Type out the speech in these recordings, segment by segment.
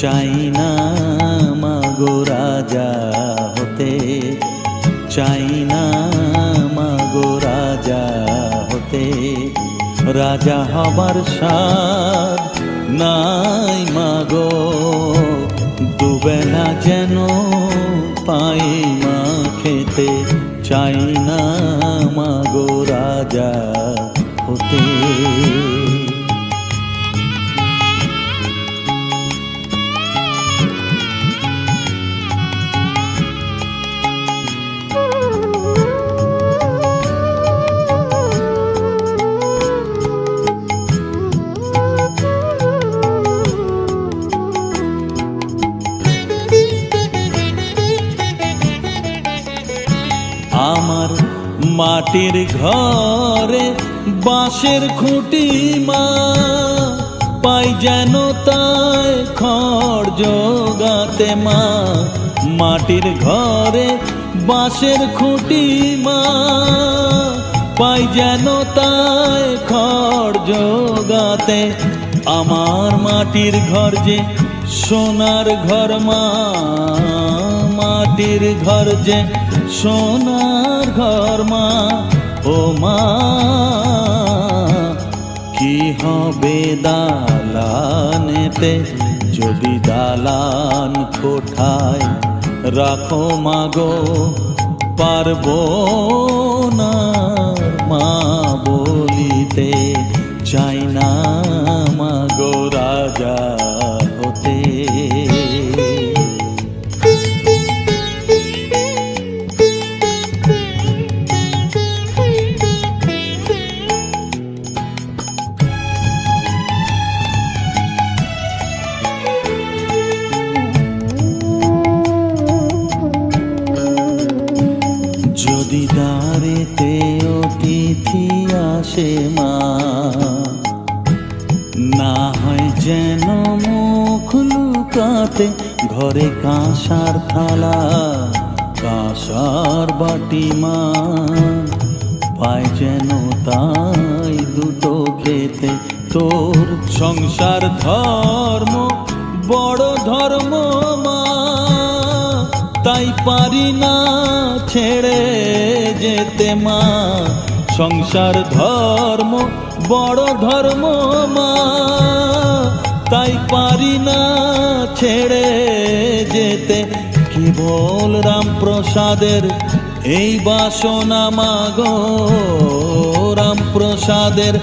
চাই না মাগো রাজা হতে, চাই না মাগো রাজা হতে। রাজা হবার সাধ নাই মাগো, দুবেলা যেন পাই মা খেতে। চাই না মাগো রাজা হতে। আমার মাটির ঘরে বাঁশের খুঁটি মা, পাই যেন তাই খড় জোগাতে মা। মাটির ঘরে বাঁশের খুঁটি মা, পাই যেন তাই খড় জোগাতে। আমার মাটির ঘর যে সোনার ঘর মা, মাটির ঘর যে সোনার ঘর মা। ও মা কি হবে দালানেতে, যদি দালান কোঠায় রাখো মাগো, পারবো না মা বলিতে। চাই না মাগো রাজা হতে। যদি দ্বারেতে অতিথি আসে মা, না হয় যেন মুখ লুকাতে। ঘরে কাঁসার থালা কাঁসার বাটি মা, পায় যেন তাই দুটো খেতে। তোর সংসার ধর্ম বড় ধর্ম মা, তাই পারি না ছেড়ে যেতে মা। সংসার ধর্ম বড় ধর্ম মা, তাই পারি না ছেড়ে যেতে। কেবল রামপ্রসাদের এই বাসনা মাগো, রামপ্রসাদের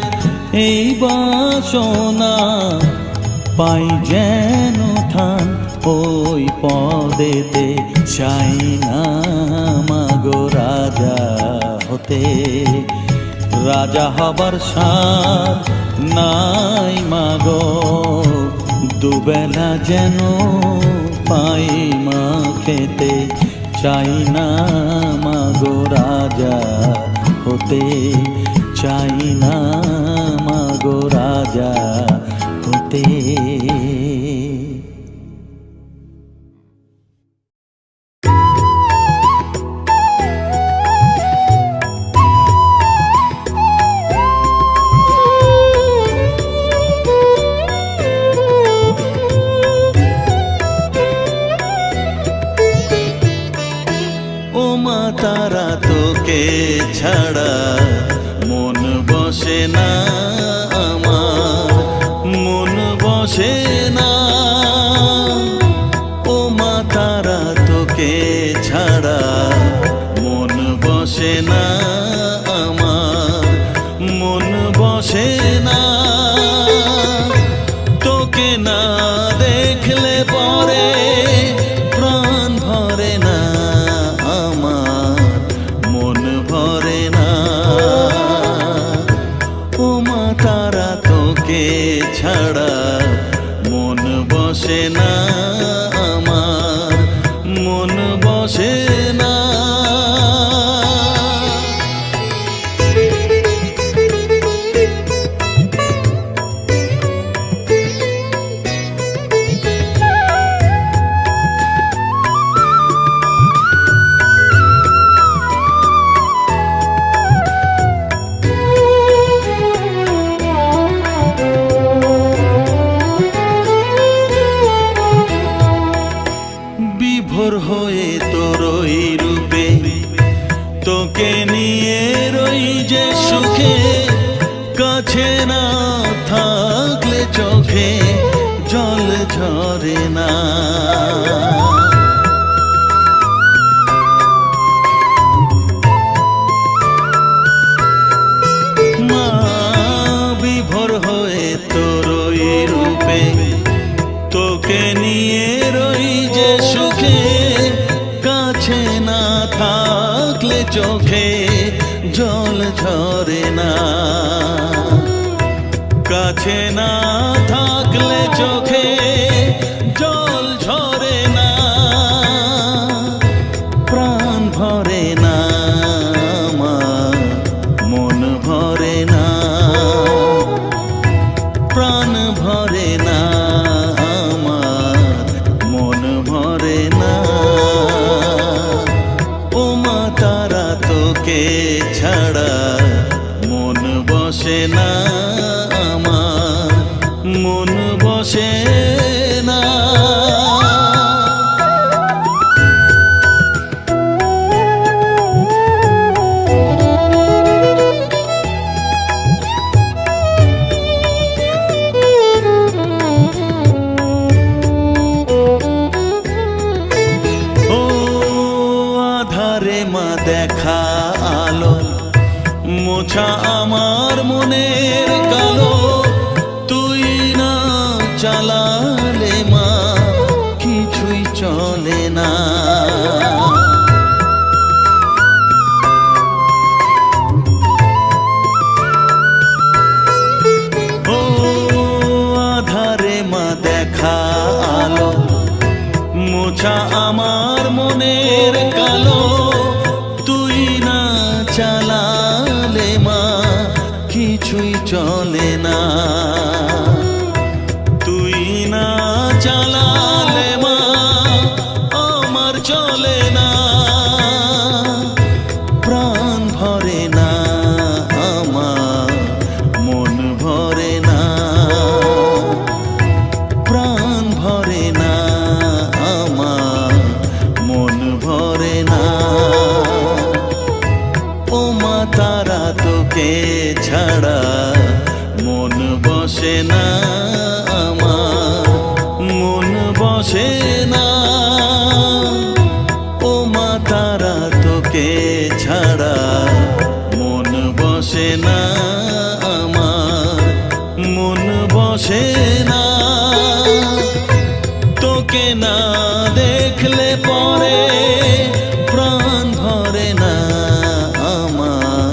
এই বাসনা। পাই যেন ঠান ওই পদেতে। চাই না মাগো রাজা হতে, রাজা হবার সাধ নাই মাগো, দুবেলা যেন পাই মা খেতে। চাই না মাগো রাজা হতে, চাই না মাগো রাজা হতে। তারা তোকে ছাড়া মন বসে না আমার, মন বসে না। ও মা তারা তোকে ছাড়া মন বসে না আমার, মন বসে না। তোকে না দেখলে পরে প্রাণ ভরে না, ছাড়া মন বসে না আমার, মন বসে না। চোখে জল ঝরে না। মা বিভোর হয়ে তোর ওই রূপে, তোকে নিয়ে রই যে সুখে, কাছে না থাকলে চোখে জল ঝরে না। কাছে না থাকলে চোখে জল ঝরে না, প্রাণ ভরে না আমার, মন ভরে না, প্রাণ ভরে না আমার, মন ভরে না। ও মা তারা তোকে ছাড়া মন বসে না আমার, মন বসে না। ও আধারে মা দেখা আলো, মোছা আমার মনের কালো, তুই না চালালে মা কিছুই চলে না। ও আধারে মা দেখা আলো, মোছা আমার মনের কালো, তুই না চালালে মা কিছুই চলে না। তুই না চালালে মা আমার চলে না, প্রাণ ভরে না আমার, মন ভরে না, প্রাণ ভরে না আমার, মন ভরে না। ও মা তারা তোকে ছাড়া মন বসে না আমার, মন বসে না। ও মা তারা তোকে ছাড়া মন বসে না আমার, মন বসে না। তোকে না দেখলে পরে প্রাণ ভরে না আমার,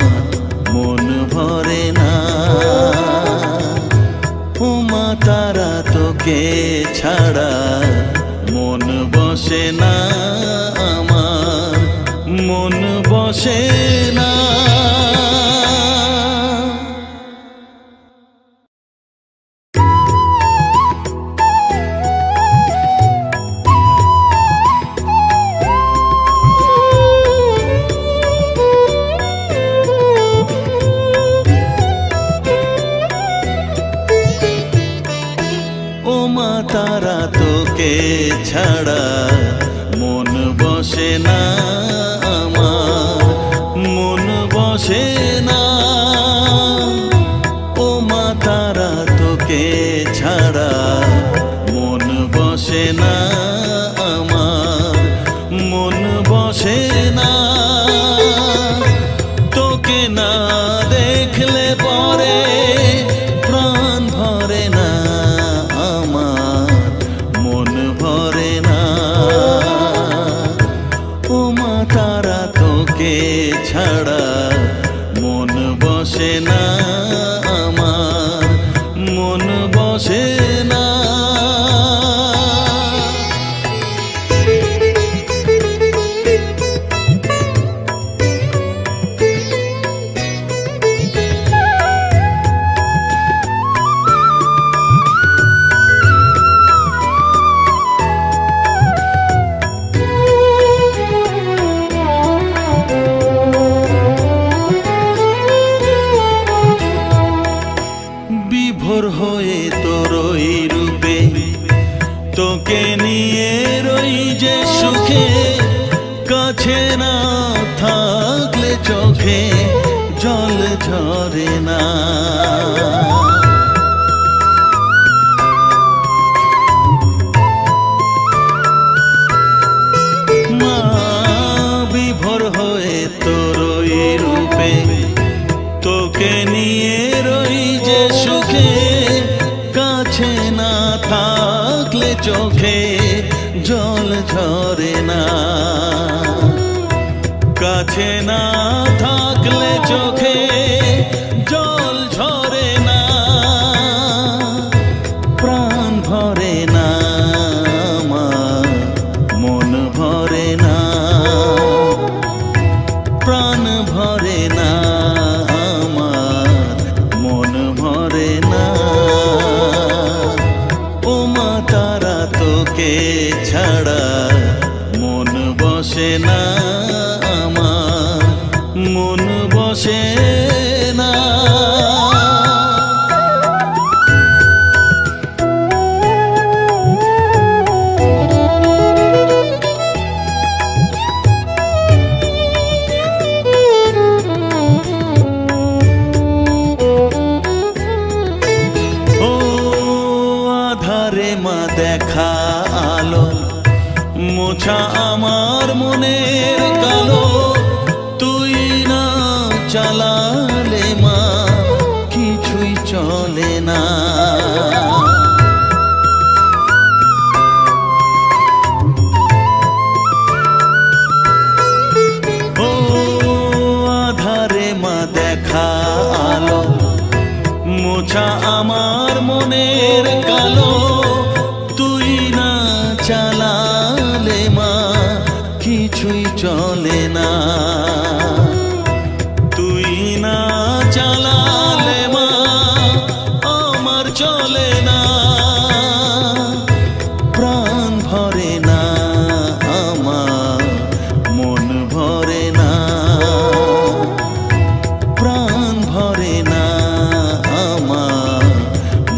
মন ভরে না। ও মা তারা তোকে ছাড়া মন বসে না আমার, মন বসে না। ও মা তারা তোকে ছাড়া মন বসে না আমার, মন বসে না। ও মা তারা তোকে ছাড়া মন বসে না আমার, মন বসে না। তোকে না দেখলে পরে প্রাণ ভরে না আমার, মন ভরে না। ও মা তারা তোকে ছাড়া মন বসে না আমার, মন বসে না। বিভোর হয়ে তোর ওই রূপে, তোকে নিয়ে রই যে সুখে, কাছে না থাকলে চোখে জল ঝরে না। চোখে জল ঝরে না, কাছে না থাকলে চোখে জল ঝরে না, প্রাণ ভরে না আমার, মন ভরে না, প্রাণ ভরে না আমার, মন ভরে না। ও মা তারা তোকে ছাড়া মন বসে না আমার, মন বসে না। মা দেখা আলো মোছা আমার মনের কালো, তুই না চালালে মা কিছুই চলে না। ও আধারে মা দেখা আলো মোছা আমার মনের কালো, তুই না চালালে মা কিছুই চলে না, তুই না চালালে মা আমার চলে না, প্রাণ ভরে না আমার, মন ভরে না, প্রাণ ভরে না আমার,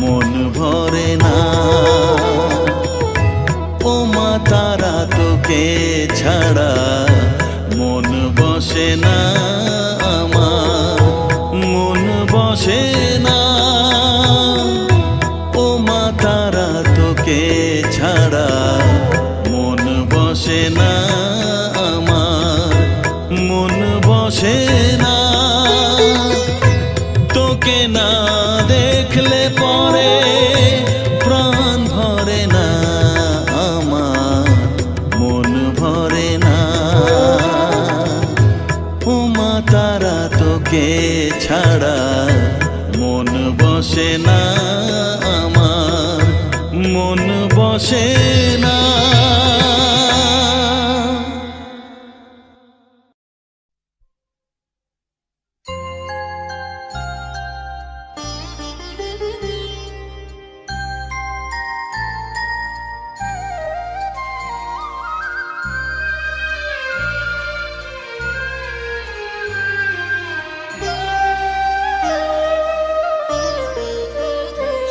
মন ভরে না। ও মা তারা তোকে ছাড়া মন বসে না আমার, মন বসে না। ও মা তারা তোকে ছাড়া মন বসে না আমার, মন বসে না। তোকে না দেখলে পরে প্রাণ ভরে না আমার, মন ভরে না। ও মা তারা তোকে ছাড়া মন বসে না আমার, মন বসে না।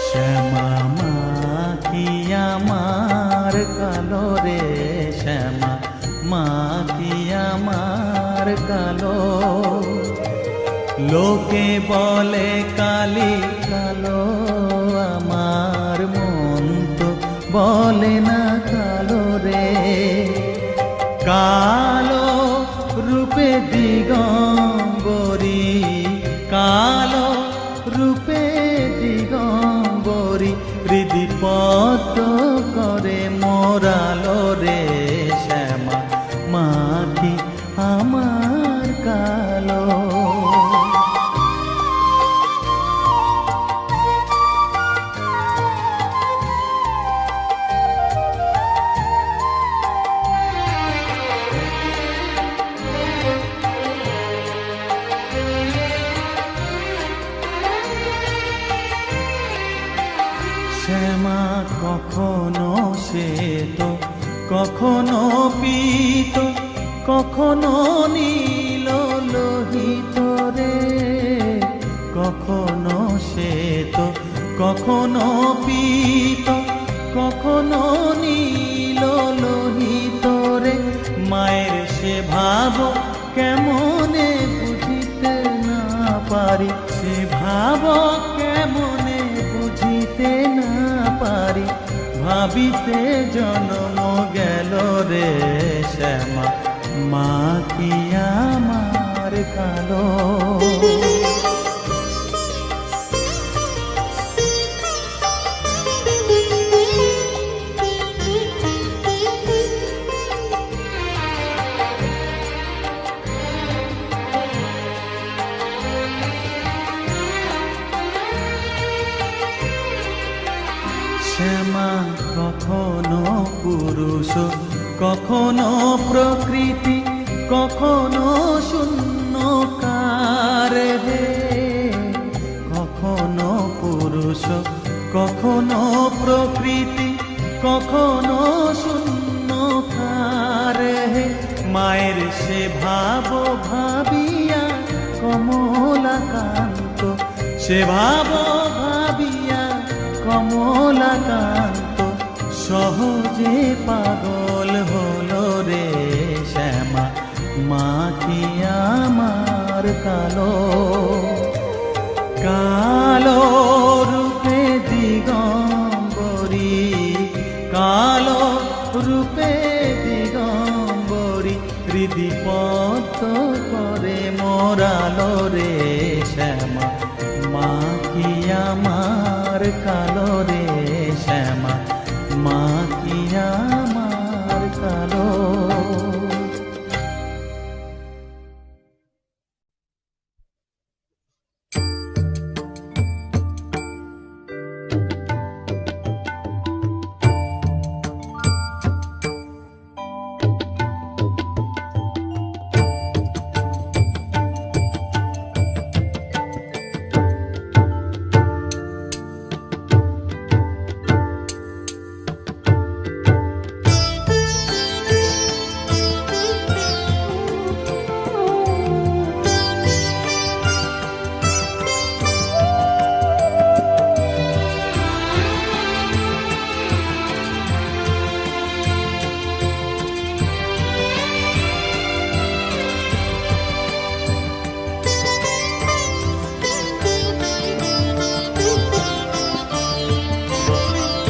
শ্যামা মা কি আমার কালো রে, শ্যামা মা কি আমার কালো, লোকে বলে কালি কালো, আমার মন তো বলে না কালো রে। কালো রূপে দিগম্বরী, কালো রূপে দিগম্বরী, হৃদিপদ্ম করে মোরালো রে, শ্যামা মা কি আমার কালো। শ্যামা কখনো শ্বেত, কখনো পীত, কখনো নীল লোহিত রে, কখনো শ্বেত, কখনো পীত, কখনো নীল লোহিত রে। মায়ের সে ভাব কেমনে বুঝিতে না পারি, সে ভাব কেমনে বুঝিতে না পারি, ভাবিতে জন্ম গেল রে, শ্যামা মা কি আমার কালো। শ্যামা কখনো পুরুষ, কখনো প্রকৃতি, কখনো শূন্যকার হে। কখনো পুরুষ, কখনো প্রকৃতি, কখনো শূন্যকার হে। মায়ের সে ভাব ভাবিয়া কমলাকান্ত, সে ভাব ভাবিয়া কমলাকান্ত সহজে পাগল হলো রে শ্যামা। মা কি আমার কালো, কালো রূপে দিগম্বরী, কালো রূপে দিগম্বরী হৃদি পদ্ম করে মোরালো রে শ্যামা। মা কি আমার কালো রে শ্যামা, মা কি আমার কালো।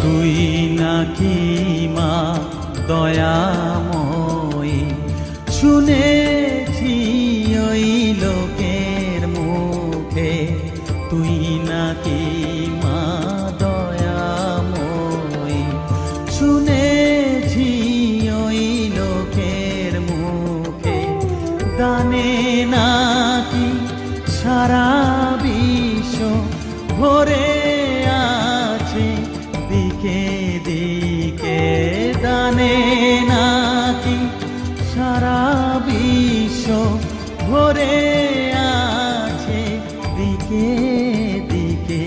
তুই নাকি মা দয়াময়ী, শুনেছি ওই লোকের মুখে। তুই নাকি মা দয়াময়ী, শুনেছি ওই লোকের মুখে। দানে নাকি সারা বিশ্ব ভরে আছে দিকে দিকে। দানে নাকি সারা বিশ্ব ভরে আছে দিকে দিকে।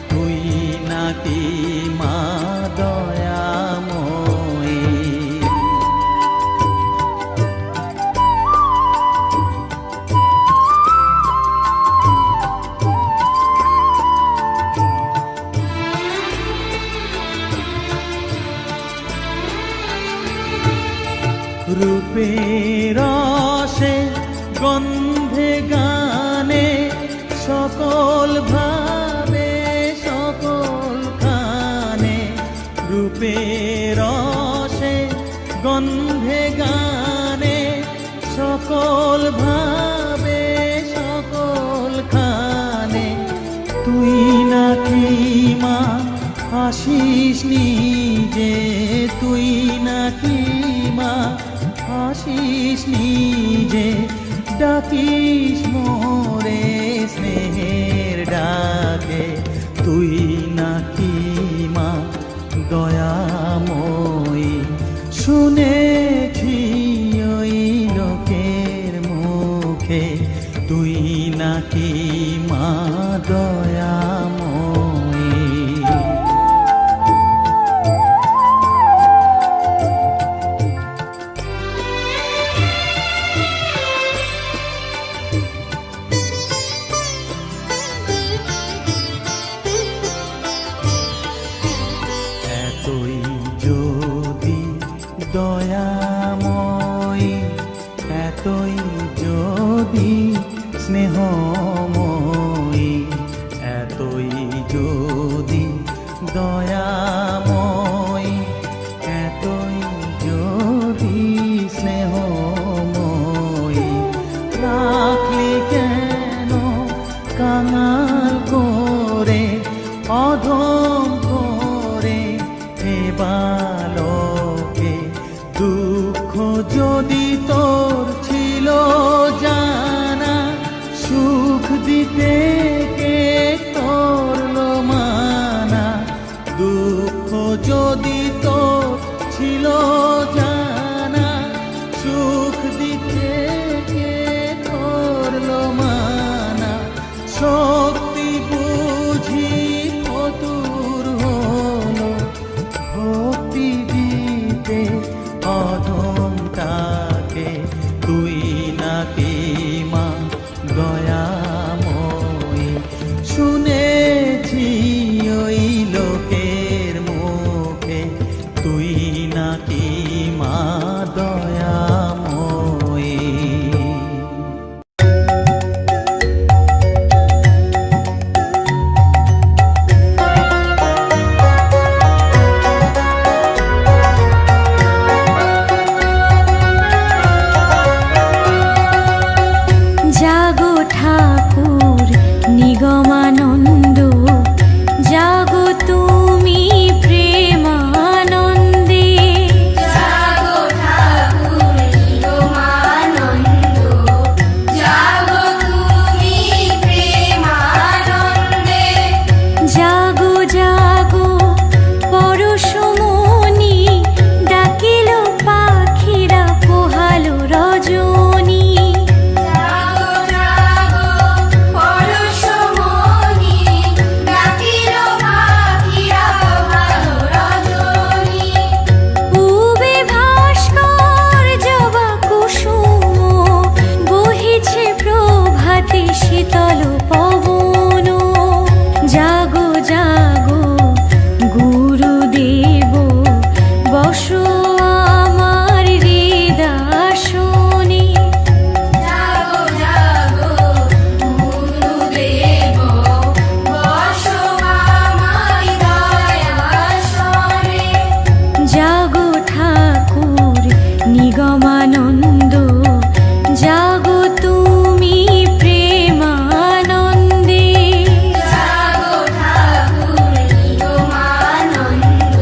তুই নাকি মা দয়াময়ী। রূপের রসে গন্ধে গানে সকল ভাবে সকল খানে। রূপের রসে গন্ধে গানে সকল ভাবে সকল খানে। তুই নাকি মা আসিস নিজে, তুই নাকি মা আসিস নিজে। ডাকিস মোরে স্নেহের ডাকে। তুই নাকি মা দয়াময়ী, শুনেছি ওই লোকের মুখে। তুই নাকি মা দয়াময়ী। এতই যদি দয়াময়ী, এতই যদি স্নেহময়ী, এতই যদি দয়াময়ী, এতই যদি স্নেহময়ী। রাখলি কেন কাঙাল করে, অধম করে হে বালকে। দুঃখ যদি তোর ছিল জানা, সুখ দিতে কে করলো মানা। দুঃখ ও যদি তোর ছিল জানা, সুখ দিতে কে করলো মানা, শক্তি বুঝি ফতুর হলো, ভক্তি দিতে অধমটাকে তুই নাকি মা দয়াময়ী। শুনেছি ওই লোকের মুখে তুই নাকি মা দয়াময়ী। জাগো ঠাকুর নিগমানন্দ, জাগো তুমি প্রেমানন্দে। জাগো ঠাকুর নিগমানন্দ, জাগো তুমি প্রেমানন্দে। জাগো জাগো পরশমণি, ডাকিল পাখিরা পোহালো রজনী। জাগো জাগো পরশমণি, ডাকিল পাখিরা পোহালো রজনী। পূবে ভাস্কর জবা কুসুম, বহিছে প্রভাতে শীতল পবন। জাগো জাগো গুরুদেব, বসো আমার হৃদয়াসনে। জাগো জাগো গুরুদেব, বসো আমার দয়াসনে। জাগো ঠাকুর নিগমানন্দ, জাগো তুমি প্রেমানন্দে। জাগো ঠাকুর নিগমানন্দ,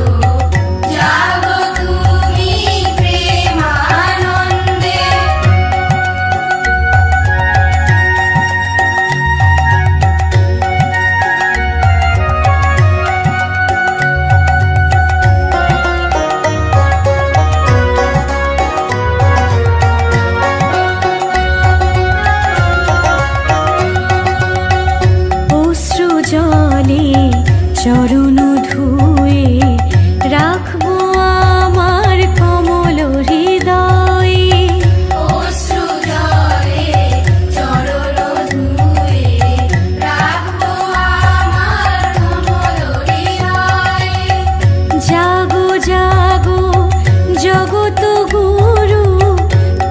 জাগো তুমি প্রেমানন্দে। অশ্রু জলে চরণ ধুয়ে, রাখবো আমার কমল হৃদয়ে। অশ্রু জলে চরণ ধুয়ে, রাখবো আমার কমল হৃদয়ে। জাগো জাগো জগত গুরু,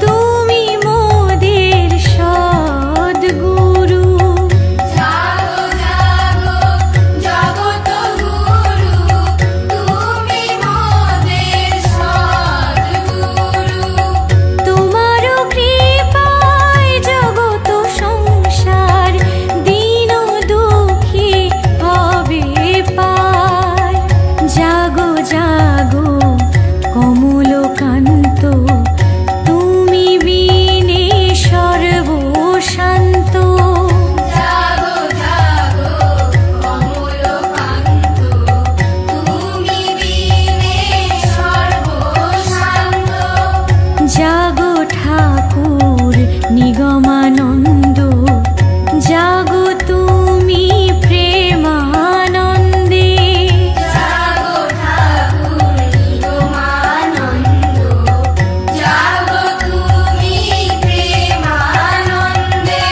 তুমি মোদের সদ্গুরু। জাগো জাগো জগত গুরু, তুমি মোদের সদ্গুরু। তোমার কৃপায় জগত সংসার, দীন দুঃখী হবে পার। জাগো জাগো কমলকান্ত, তুমি বিনে সর্বশান্ত। জাগো জাগো কমলকান্ত, তুমি বিনে সর্বশান্ত। জাগো ঠাকুর নিগমানন্দ, জাগো তুমি প্রেমানন্দে। জাগো ঠাকুর নিগমানন্দ, জাগো তুমি প্রেমানন্দে।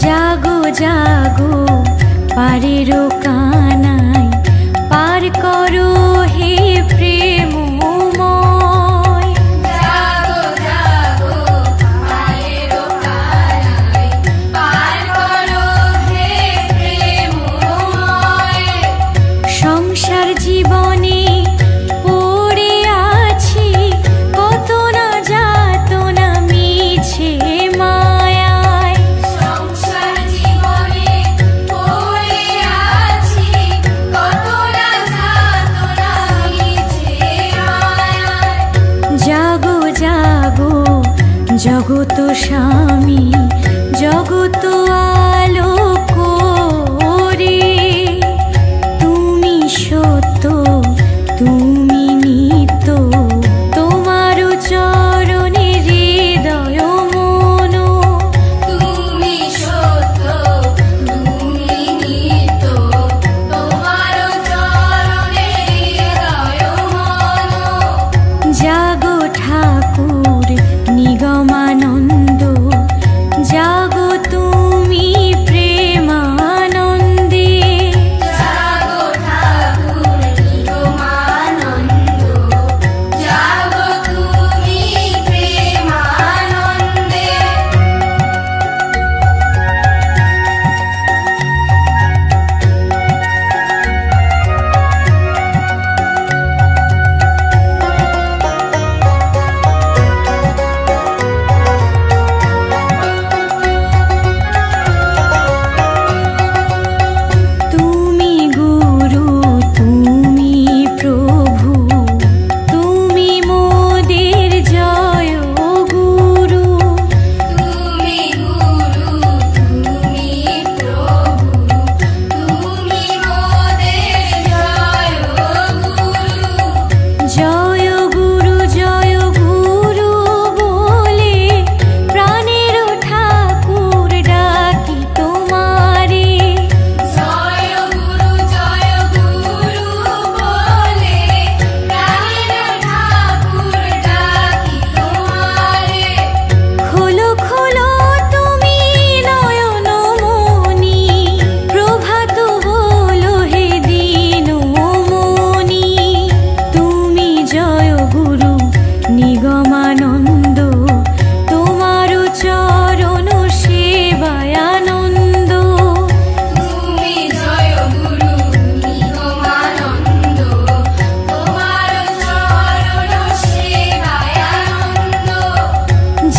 জাগো জাগো পারেরও কানাই, পার করো হে প্রেমময়। জাগো জাগো পায়ের কানাই, পার করো হে প্রেমময়। সংসার জীবনে পড়ে আছি, কত না যাতনা মিছে মায়ায়। সংসার জীবনে জগত স্বামী জগত আলোক করে, তুমি সত্য তুমি নিত্য, তোমার চরণে হৃদয় মন। তুমি সত্য তুমি নিত্য, তোমার চরণে হৃদয় মন। জাগো ঠাকুর নিগমানন্দ, জাগো তুমি প্রেমানন্দে। জাগো ঠাকুর নিগমানন্দ, জাগো তুমি প্রেমানন্দে। তুমি গুরু তুমি প্রভু, তুমি মোদের জয় গুরু। তুমি গুরু তুমি প্রভু, তুমি মোদের জয় গুরু। জয় গুরু বলে প্রাণের ঠাকুর ডাকি তোমারে। জয় গুরু বলে প্রাণের ঠাকুর ডাকি তোমারে। খোলো খোলো তুমি নয়ন মনি, প্রভাত হলো হে দিন মনি। তুমি জয় গুরু নিগমানন্দ, তোমার চরণ সেবায় আনন্দ। তুমি জয় গুরু নিগমানন্দ, তোমার চরণ সেবায় আনন্দ।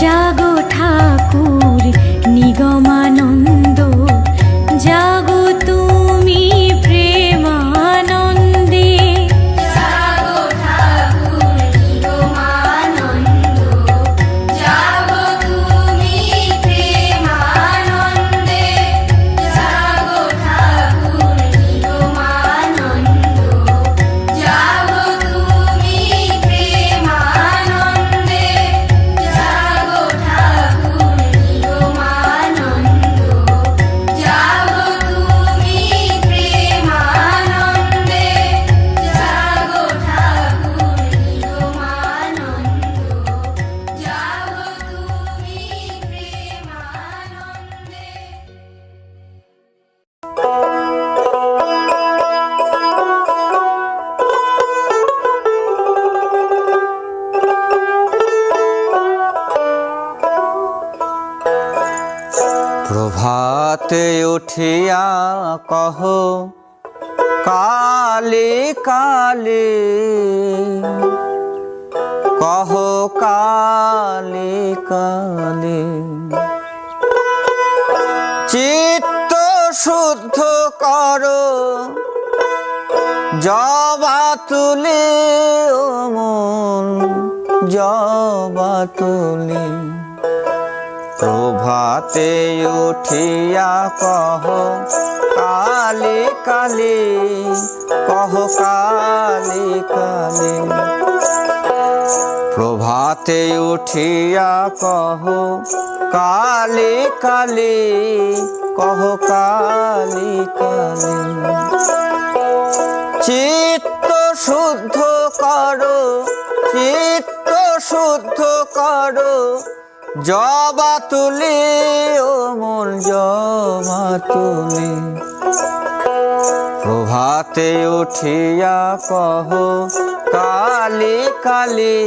জাগো ঠাকুর নিগমানন্দ, জাগো তুমি প্রেমানন্দে। জাগো ঠাকুর নিগমানন্দ, জাগো তুমি প্রেমানন্দে। জাগো ঠাকুর নিগমানন্দ, জাগো তুমি প্রেমানন্দে। জাগো ঠাকুর নিগমানন্দ, জাগো তুমি প্রেমানন্দে। জাগো ঠাকুর নিগমানন্দ, জাগো তুমি প্রভাতে উঠিয়া কহ কালে কালে, কহ কালে কালে। চিত্ত শুদ্ধ করো জবা তুলে ও মন জবা তুলে। প্রভাতে উঠিয়া কহ কালে কালে, কহ কালে কালে। প্রভাতে উঠিয়া কহ কালে কালে, কহ কালে কালে। চিত্ত শুদ্ধ করো চিত্ত শুদ্ধ করো জবা তুলে ও মন জবা তুলে। প্রভাতে উঠিয়া কহ কালে কালে,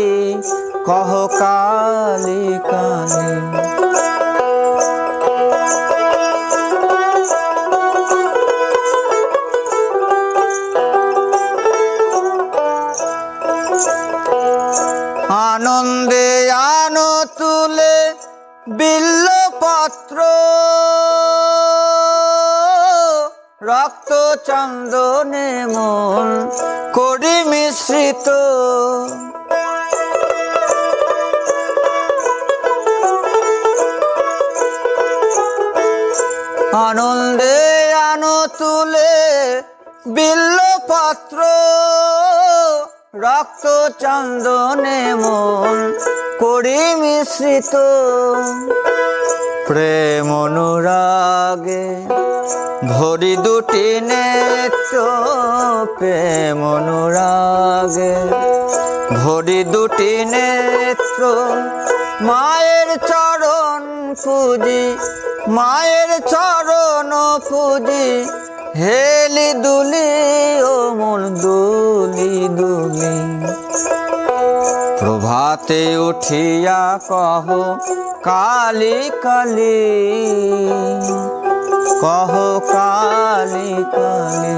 কহ কালে কালে। আনন্দে আনো তুলে বিল্লপত্র, রক্ত চন্দনে মন করি মিশ্রিত। আনন্দে আনো তুলে বিল্লপত্র, রক্ত চন্দনে মন করি মিশ্রিত। প্রেম অনুরাগে ভরি দুটি নেত্র, প্রেম অনুরাগে ভরি দুটি নেত্র। মায়ের চরণ পুজি, মায়ের চরণ পুজি, হেলি দুলি ও মন দুলি দুলি। প্রভাতে উঠিয়া কহ কালী কালী, কহ কালী কালী।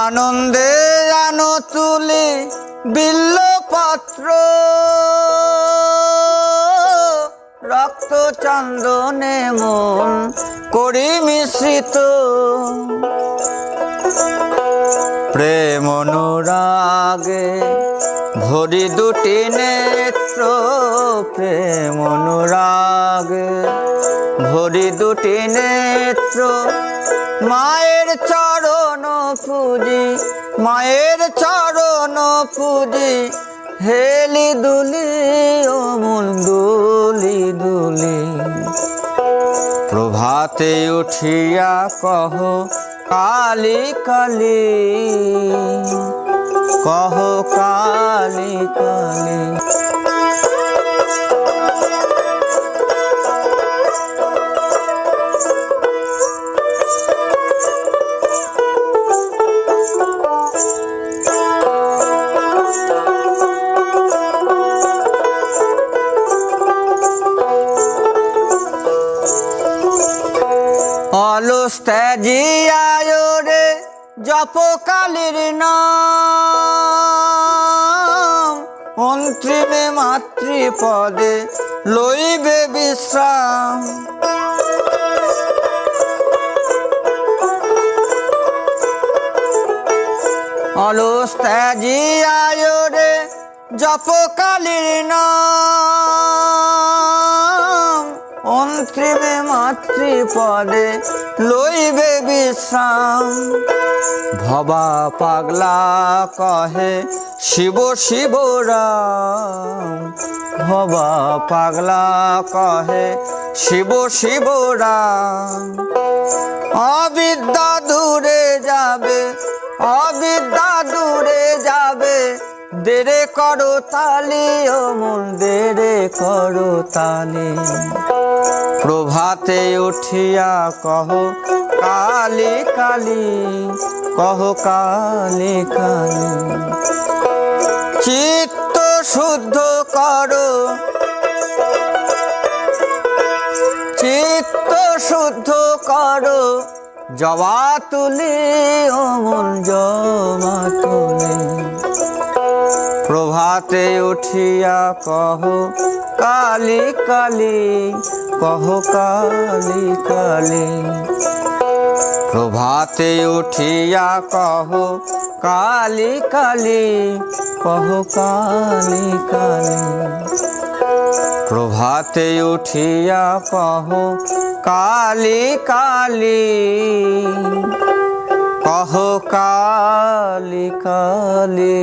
আনন্দে আনো তুলি বিল্লপত্র, রক্ত চন্দনে মন করি মিশ্রিত। প্রেম অনুরাগে ভরি দুটি নেত্র, প্রেম অনুরাগে ভরি দুটি নেত্র। মায়ের চরণ পুজি, মায়ের চরণ পুজি, হেলি দুলি ও মন দুলি দুলি। প্রভাতে উঠিয়া কহ কালী কালী, কহ কালী কালী। অলস ত্যাজিয়ায় রে জপ কালীর নাম, অন্তিমে মাতৃপদে লইবে বিশ্রাম। অলস ত্যাজিয়ায় রে জপ কালীর নাম, অন্তিমে মাতৃপদে লইবে বিশ্রাম। ভবা পাগলা কহে শিব শিব রাম, ভবা পাগলা কহে শিব শিব রাম। অবিদ্যা দূরে যাবে, অবিদ্যা দূরে যাবে, দেরে করো তালি ও মন দেরে করো তালি। প্রভাতে উঠিয়া কহ কালী কালী, কহ কালী কালী। চিত্ত শুদ্ধ করো, চিত্ত শুদ্ধ করো, জবা তুলি ও মন জবা তুলি। প্রভাতে উঠিয়া কহ কালী কালী, কহ কালী কালী। প্রভাতে উঠিয়া কহ কালী কালী, কহ কালী কালী। প্রভাতে উঠিয়া কহ কালী কালী, কহ কালী কালী।